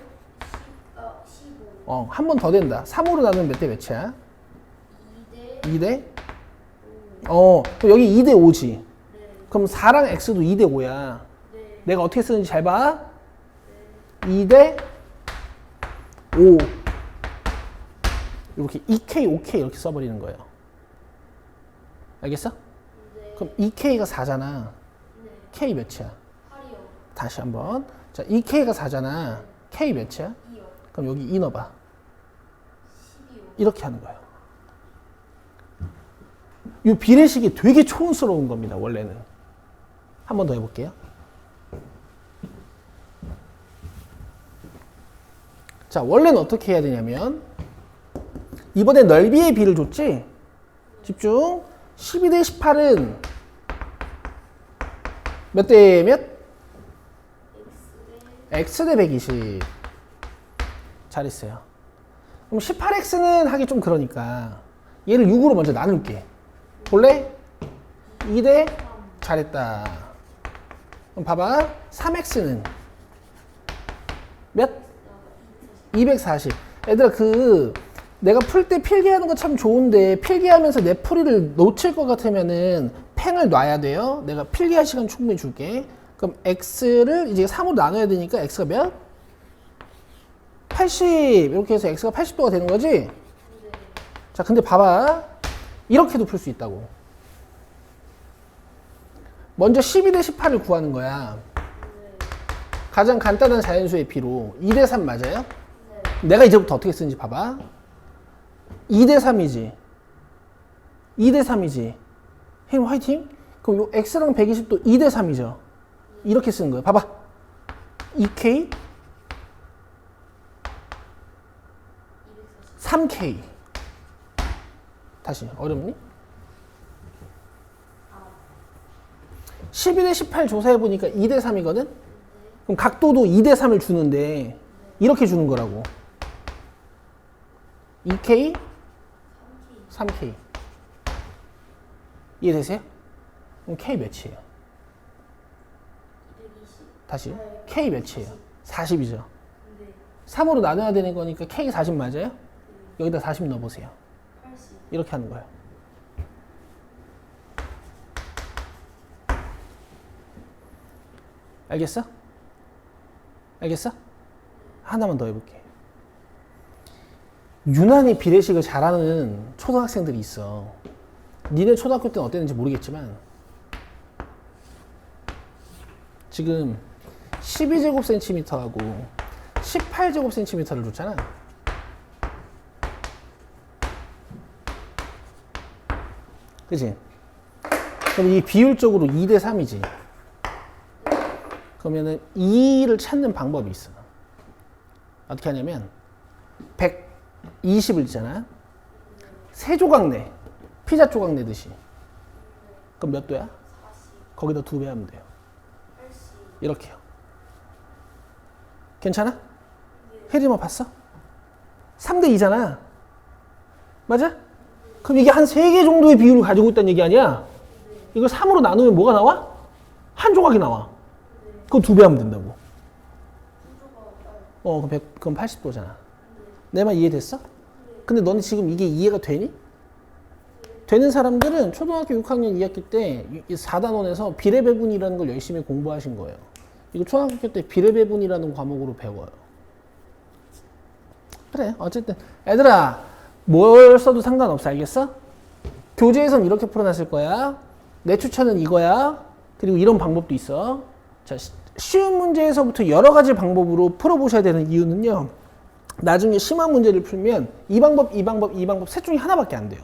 15. 한 번 더 된다. 3으로 나누면 몇 대 몇이야? 2대 2대? 그럼 여기 2대 5지. 네. 그럼 4랑 x도 2대 5야. 네. 내가 어떻게 쓰는지 잘 봐. 2대 5. 이렇게 2k, 5k 이렇게 써버리는 거예요. 알겠어? 네. 그럼 2k가 4잖아. 네. k 몇이야? 8이요. 다시 한번. 자, 2k가 4잖아. k 몇이야? 2요. 그럼 여기 2 넣어봐. 12요. 이렇게 하는 거예요. 이 비례식이 되게 촌스러운 겁니다. 원래는. 한 번 더 해볼게요. 자, 원래는 어떻게 해야 되냐면 이번에 넓이의 비를 줬지? 집중. 12대 18은 몇 대 몇? x 대 120. 잘했어요. 그럼 18x는 하기 좀 그러니까 얘를 6으로 먼저 나눌게. 볼래? 2대 잘했다. 그럼 봐봐. 3x는 몇? 240. 얘들아 내가 풀 때 필기하는 거 참 좋은데 필기하면서 내 풀이를 놓칠 것 같으면은 펜을 놔야 돼요. 내가 필기할 시간 충분히 줄게. 그럼 x를 이제 3으로 나눠야 되니까 x가 몇? 80. 이렇게 해서 x가 80도가 되는 거지? 자, 근데 봐봐. 이렇게도 풀 수 있다고. 먼저 12대 18을 구하는 거야. 가장 간단한 자연수의 비로 2대 3 맞아요? 내가 이제부터 어떻게 쓰는지 봐봐. 2대 3이지. 2대 3이지. 혜림 화이팅? 그럼 요 x랑 120도 2대 3이죠. 이렇게 쓰는 거예요. 봐봐. 2k 3k. 다시 어렵니? 12대 18 조사해보니까 2대 3이거든? 그럼 각도도 2대 3을 주는데 이렇게 주는 거라고. 2k 3k. 이해되세요? 그럼 k 몇이에요? 다시 k 몇이에요? 40이죠. 3으로 나눠야 되는 거니까 k 40 맞아요? 여기다 40 넣어보세요. 이렇게 하는 거예요. 알겠어? 알겠어? 하나만 더 해볼게. 유난히 비례식을 잘하는 초등학생들이 있어. 니네 초등학교 때는 어땠는지 모르겠지만 지금 12제곱cm하고 18제곱cm를 줬잖아. 그치? 그럼 이 비율적으로 2대 3이지. 그러면은 2를 찾는 방법이 있어. 어떻게 하냐면 120을 있잖아. 세 조각 내. 피자 조각 내듯이. 그럼 몇 도야? 거기다 2배 하면 돼요. 이렇게요. 괜찮아? 혜림아 봤어? 3대 2잖아. 맞아? 그럼 이게 한 3개 정도의 비율을 가지고 있다는 얘기 아니야? 이걸 3으로 나누면 뭐가 나와? 한 조각이 나와. 그럼 2배 하면 된다고. 그럼 80도잖아. 내 말 이해됐어? 근데 너는 지금 이게 이해가 되니? 되는 사람들은 초등학교 6학년 2학기 때 4단원에서 비례배분이라는 걸 열심히 공부하신 거예요. 이거 초등학교 때 비례배분이라는 과목으로 배워요. 그래, 어쨌든 애들아 뭘 써도 상관없어. 알겠어? 교재에선 이렇게 풀어놨을 거야. 내 추천은 이거야. 그리고 이런 방법도 있어. 자, 쉬운 문제에서부터 여러 가지 방법으로 풀어보셔야 되는 이유는요. 나중에 심한 문제를 풀면 이 방법, 이 방법, 이 방법 셋 중에 하나밖에 안 돼요.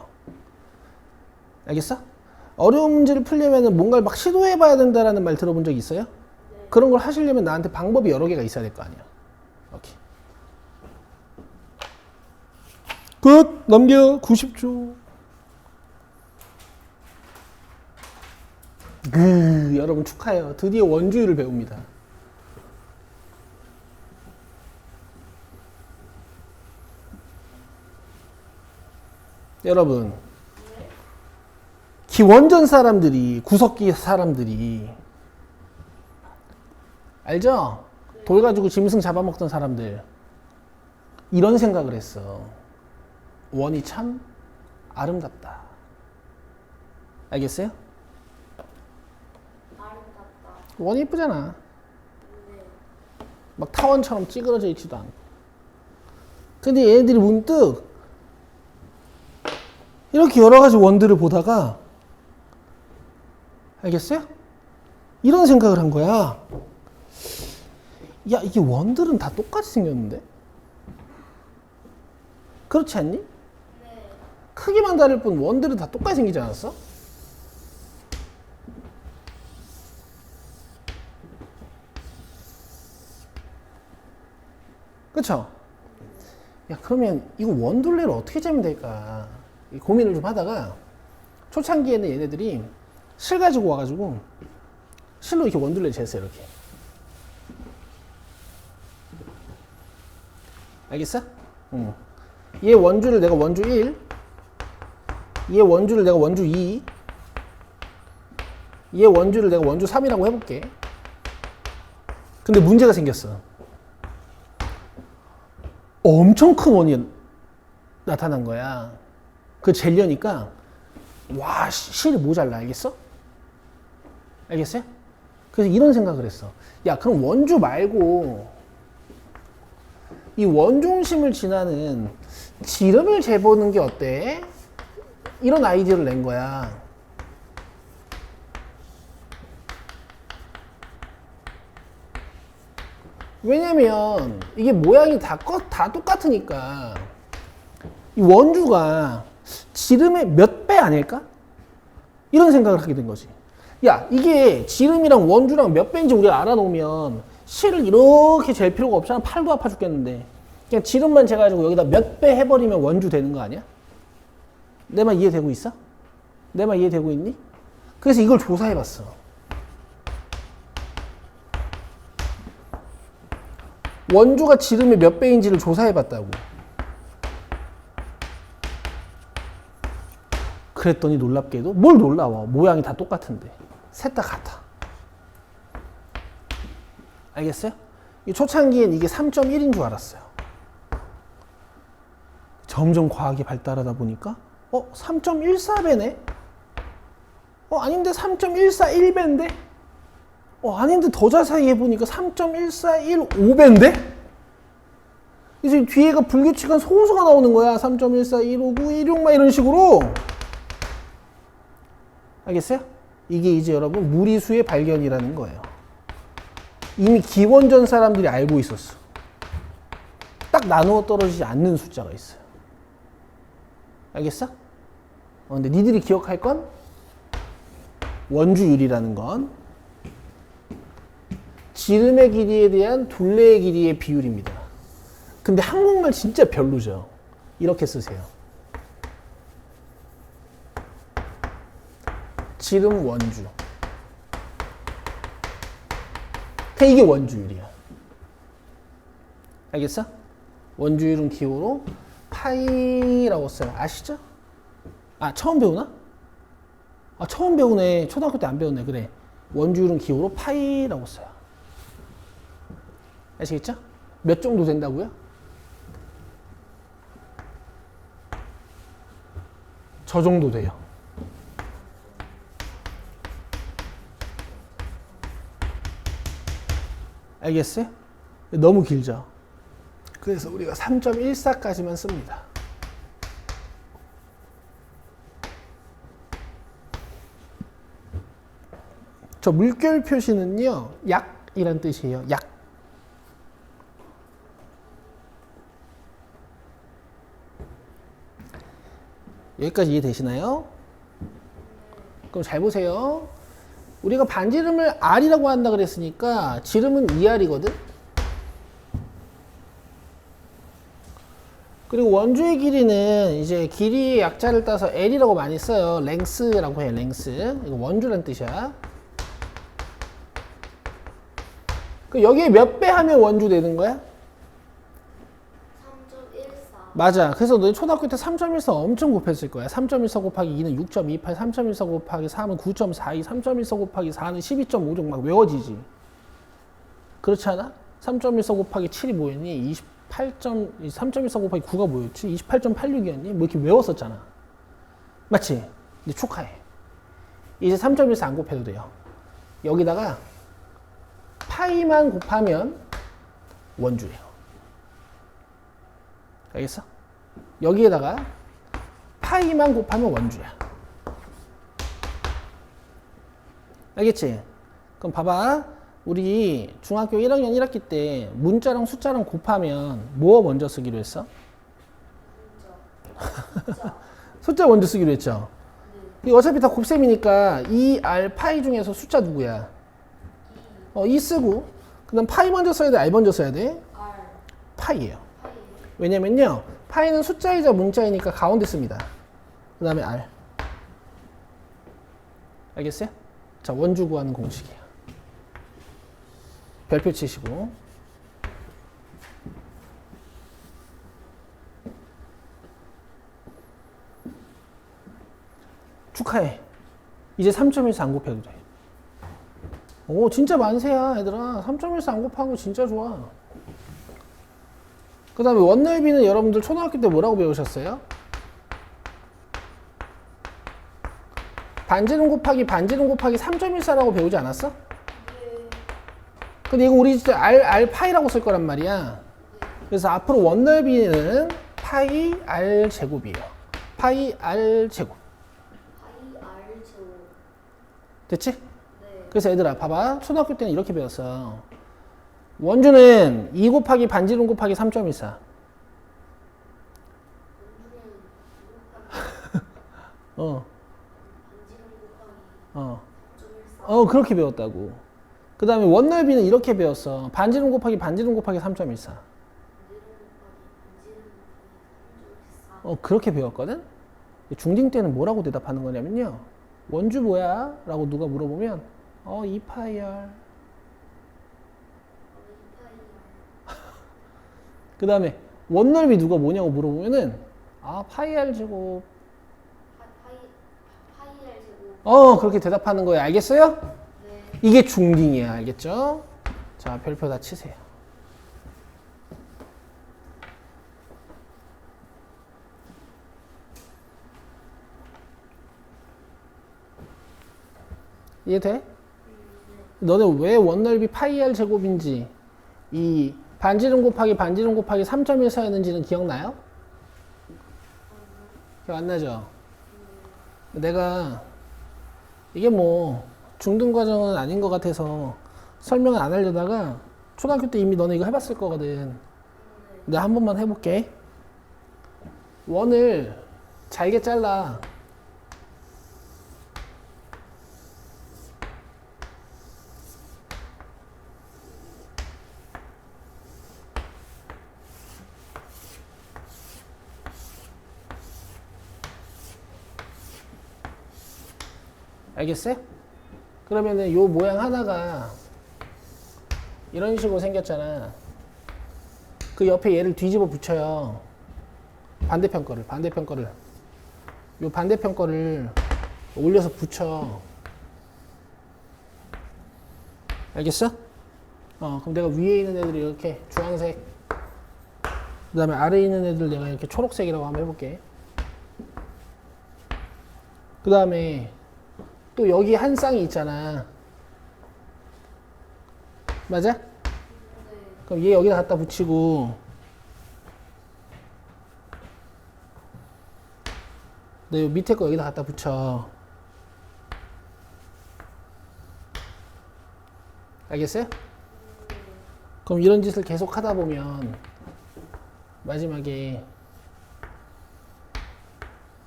알겠어? 어려운 문제를 풀려면 뭔가를 막 시도해봐야 된다라는 말 들어본 적 있어요? 그런 걸 하시려면 나한테 방법이 여러 개가 있어야 될 거 아니야. 오케이. 끝! 넘겨! 90초. 여러분 축하해요. 드디어 원주율을 배웁니다. 여러분 기원전 사람들이 구석기 사람들이 알죠? 돌 가지고 짐승 잡아먹던 사람들 이런 생각을 했어. 원이 참 아름답다. 알겠어요? 원이 이쁘잖아. 막 타원처럼 찌그러져 있지도 않고. 근데 얘네들이 문득 이렇게 여러 가지 원들을 보다가 알겠어요? 이런 생각을 한 거야. 야, 이게 원들은 다 똑같이 생겼는데? 그렇지 않니? 네. 크기만 다를 뿐 원들은 다 똑같이 생기지 않았어? 그쵸? 야, 그러면 이거 원둘레를 어떻게 재면 될까? 이 고민을 좀 하다가 초창기에는 얘네들이 실 가지고 와가지고 실로 이렇게 원둘레를 쟀어요, 이렇게. 알겠어? 응. 얘 원주를 내가 원주 1, 얘 원주를 내가 원주 2, 얘 원주를 내가 원주 3이라고 해볼게. 근데 문제가 생겼어. 엄청 큰 원이 나타난 거야. 그 재려니까 와, 실이 모자라. 알겠어? 알겠어요? 그래서 이런 생각을 했어. 야, 그럼 원주 말고 이 원중심을 지나는 지름을 재보는 게 어때? 이런 아이디어를 낸 거야. 왜냐면 이게 모양이 다 똑같으니까 이 원주가 지름의 몇 배 아닐까? 이런 생각을 하게 된 거지. 야, 이게 지름이랑 원주랑 몇 배인지 우리가 알아놓으면 실을 이렇게 잴 필요가 없잖아. 팔도 아파 죽겠는데. 그냥 지름만 재가지고 여기다 몇 배 해버리면 원주 되는 거 아니야? 내 말 이해되고 있어? 내 말 이해되고 있니? 그래서 이걸 조사해봤어. 원주가 지름의 몇 배인지를 조사해봤다고. 그랬더니 놀랍게도 뭘 놀라워. 모양이 다 똑같은데. 셋 다 같아. 알겠어요? 이 초창기엔 이게 3.1인 줄 알았어요. 점점 과학이 발달하다 보니까 3.14배네? 아닌데 3.141배인데? 아닌데 더 자세히 해보니까 3.1415배인데? 이제 뒤에가 불규칙한 소수가 나오는 거야. 3.14159116 막 이런 식으로. 알겠어요? 이게 이제 여러분 무리수의 발견이라는 거예요. 이미 기원전 사람들이 알고 있었어. 딱 나누어 떨어지지 않는 숫자가 있어요. 알겠어? 근데 니들이 기억할 건 원주율이라는 건 지름의 길이에 대한 둘레의 길이의 비율입니다. 근데 한국말 진짜 별로죠. 이렇게 쓰세요. 지름 원주. 그냥 이게 원주율이야. 알겠어? 원주율은 기호로 파이라고 써요. 아시죠? 처음 배우나? 처음 배우네. 초등학교 때 안 배웠네. 그래. 원주율은 기호로 파이라고 써요. 아시겠죠? 몇 정도 된다고요? 저 정도 돼요. 알겠어요? 너무 길죠? 그래서 우리가 3.14까지만 씁니다. 저 물결 표시는요, 약이란 뜻이에요. 약. 여기까지 이해되시나요? 그럼 잘 보세요. 우리가 반지름을 R이라고 한다 그랬으니까 지름은 2R이거든? 그리고 원주의 길이는 이제 길이의 약자를 따서 L이라고 많이 써요. 랭스라고 해요. 랭스. 이거 원주란 뜻이야. 여기에 몇 배 하면 원주 되는 거야? 3.14. 맞아. 그래서 너희 초등학교 때 3.14 엄청 곱했을 거야. 3.14 곱하기 2는 6.28, 3.14 곱하기 3은 9.42, 3.14 곱하기 4는 12.56 막 외워지지. 그렇지 않아? 3.14 곱하기 7이 뭐였니? 3.14 곱하기 9가 뭐였지? 28.86이었니? 뭐 이렇게 외웠었잖아. 맞지? 근데 축하해. 이제 3.14 안 곱해도 돼요. 여기다가 파이만 곱하면 원주예요. 알겠어? 여기에다가 파이만 곱하면 원주야. 알겠지? 그럼 봐봐. 우리 중학교 1학년 1학기 때 문자랑 숫자랑 곱하면 뭐 먼저 쓰기로 했어? 숫자 먼저 쓰기로 했죠? 네. 어차피 다 곱셈이니까 2R 파이 중에서 숫자 누구야? 2 쓰고, 그 다음 파이 먼저 써야 돼? R 먼저 써야 돼? R. 파이예요. 파이. 왜냐면요. 파이는 숫자이자 문자이니까 가운데 씁니다. 그 다음에 R. 알겠어요? 자, 원주 구하는 공식이에요. 별표 치시고. 축하해. 이제 3.14 안 곱해도 돼. 오, 진짜 만세야, 얘들아. 3.14 안 곱한 거 진짜 좋아. 그 다음에 원넓이는 여러분들 초등학교 때 뭐라고 배우셨어요? 반지름 곱하기 반지름 곱하기 3.14라고 배우지 않았어? 네. 근데 이거 우리 진짜 R 파이라고 쓸 거란 말이야. 그래서 앞으로 원넓이는 파이 R 제곱이에요. 파이 R 제곱. 파이 R 제곱. 됐지? 네. 그래서 얘들아 봐봐. 초등학교 때는 이렇게 배웠어. 원주는 2 곱하기 반지름 곱하기 3.14. 원주는 어. 반지름 곱하기 어. 3.14. 그렇게 배웠다고. 그 다음에 원넓이는 이렇게 배웠어. 반지름 곱하기 반지름 곱하기 3.14. 반지름 곱하기 반지름 곱하기 3.14. 그렇게 배웠거든? 중딩 때는 뭐라고 대답하는 거냐면요. 원주 뭐야? 라고 누가 물어보면 2파이R. 그 다음에 원넓이 누가 뭐냐고 물어보면은 파이R 제곱. 파이 R 제곱. 그렇게 대답하는 거예요. 알겠어요? 네. 이게 중딩이에요. 알겠죠? 자, 별표 다 치세요. 이해돼? 너네 왜 원넓이 파이R 제곱인지 이 반지름 곱하기 반지름 곱하기 3.14였는지는 기억나요? 기억 안 나죠? 내가 이게 뭐 중등 과정은 아닌 것 같아서 설명을 안 하려다가 초등학교 때 이미 너네 이거 해봤을 거거든. 내가 한 번만 해볼게. 원을 잘게 잘라. 알겠어요? 그러면은 요 모양 하나가 이런 식으로 생겼잖아. 그 옆에 얘를 뒤집어 붙여요. 반대편 거를. 요 반대편 거를 올려서 붙여. 알겠어? 그럼 내가 위에 있는 애들이 이렇게 주황색, 그 다음에 아래에 있는 애들 내가 이렇게 초록색이라고 한번 해볼게. 그 다음에 또 여기 한 쌍이 있잖아. 맞아? 네. 그럼 얘 여기다 갖다 붙이고 내 밑에 거 여기다 갖다 붙여. 알겠어요? 그럼 이런 짓을 계속 하다 보면 마지막에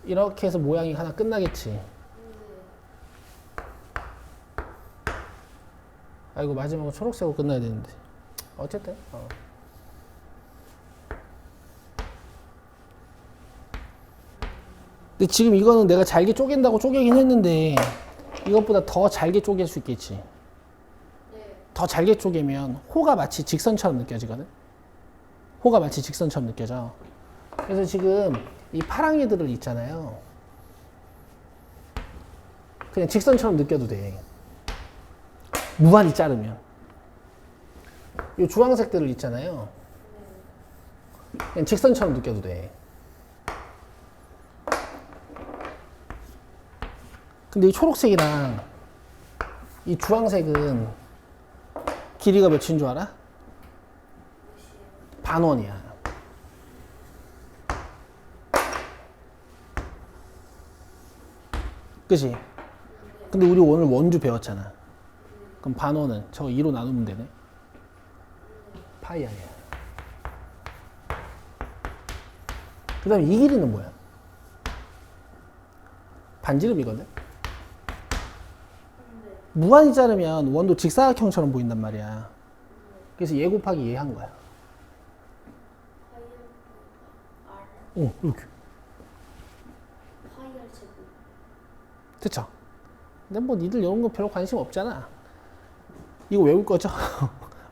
이렇게 해서 모양이 하나 끝나겠지. 아이고, 마지막으로 초록색으로 끝나야 되는데. 어쨌든. 근데 지금 이거는 내가 잘게 쪼갠다고 쪼개긴 했는데 이것보다 더 잘게 쪼갤 수 있겠지. 네. 더 잘게 쪼개면 호가 마치 직선처럼 느껴지거든. 호가 마치 직선처럼 느껴져. 그래서 지금 이 파랑이들을 있잖아요. 그냥 직선처럼 느껴도 돼. 무한히 자르면. 이 주황색들을 있잖아요. 그냥 직선처럼 느껴도 돼. 근데 이 초록색이랑 이 주황색은 길이가 몇인 줄 알아? 반원이야. 그치? 근데 우리 오늘 원주 배웠잖아. 그럼 반원은 저거 2로 나누면 되네. 파이 아니야. 그 다음에 이 길이는 뭐야? 반지름이거든? 무한히 자르면 원도 직사각형처럼 보인단 말이야. 그래서 얘 곱하기 얘 한 거야. 이렇게. 파이알 제곱. 됐죠? 근데 뭐 니들 이런 거 별로 관심 없잖아. 이거 외울 거죠?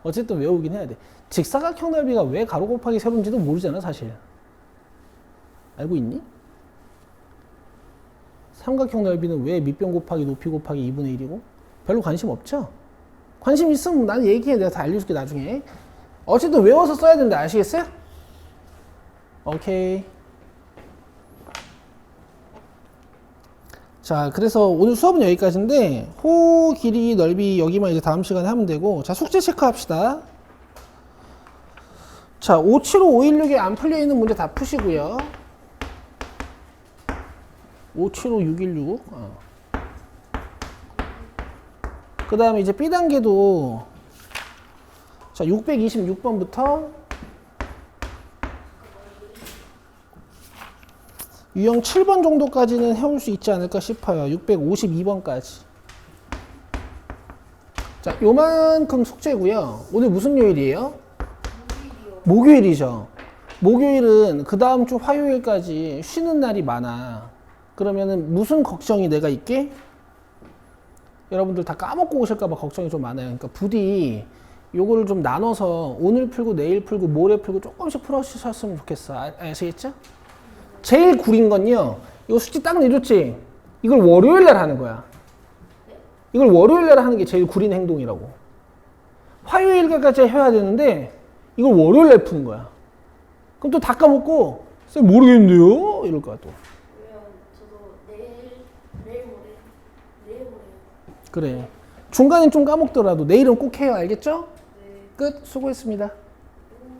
어쨌든 외우긴 해야 돼. 직사각형 넓이가 왜 가로 곱하기 세로인지도 모르잖아, 사실. 알고 있니? 삼각형 넓이는 왜 밑변 곱하기 높이 곱하기 2분의 1이고? 별로 관심 없죠? 관심 있으면 나는 얘기해. 내가 다 알려줄게, 나중에. 어쨌든 외워서 써야 된다. 아시겠어요? 오케이. 자, 그래서 오늘 수업은 여기까지인데, 호, 길이, 넓이, 여기만 이제 다음 시간에 하면 되고, 자, 숙제 체크합시다. 자, 575, 516에 안 풀려있는 문제 다 푸시고요. 575, 616. 그 다음에 이제 B단계도, 자, 626번부터 유형 7번 정도까지는 해올 수 있지 않을까 싶어요. 652번까지. 자, 요만큼 숙제고요. 오늘 무슨 요일이에요? 목요일이죠. 목요일은 그 다음 주 화요일까지 쉬는 날이 많아. 그러면은 무슨 걱정이 내가 있게? 여러분들 다 까먹고 오실까봐 걱정이 좀 많아요. 그러니까 부디 요거를 좀 나눠서 오늘 풀고 내일 풀고 모레 풀고 조금씩 풀어주셨으면 좋겠어. 아시겠죠? 제일 구린 건요. 이거 숙제 딱 내줬지? 이걸 월요일 날 하는 거야. 이걸 월요일 날 하는 게 제일 구린 행동이라고. 화요일까지 해야 되는데 이걸 월요일 날 푸는 거야. 그럼 또 다 까먹고 쌤 모르겠는데요? 이럴 거야 또. 왜요? 저도 내일 모레. 그래. 중간엔 좀 까먹더라도 내일은 꼭 해요. 알겠죠? 네. 끝. 수고했습니다.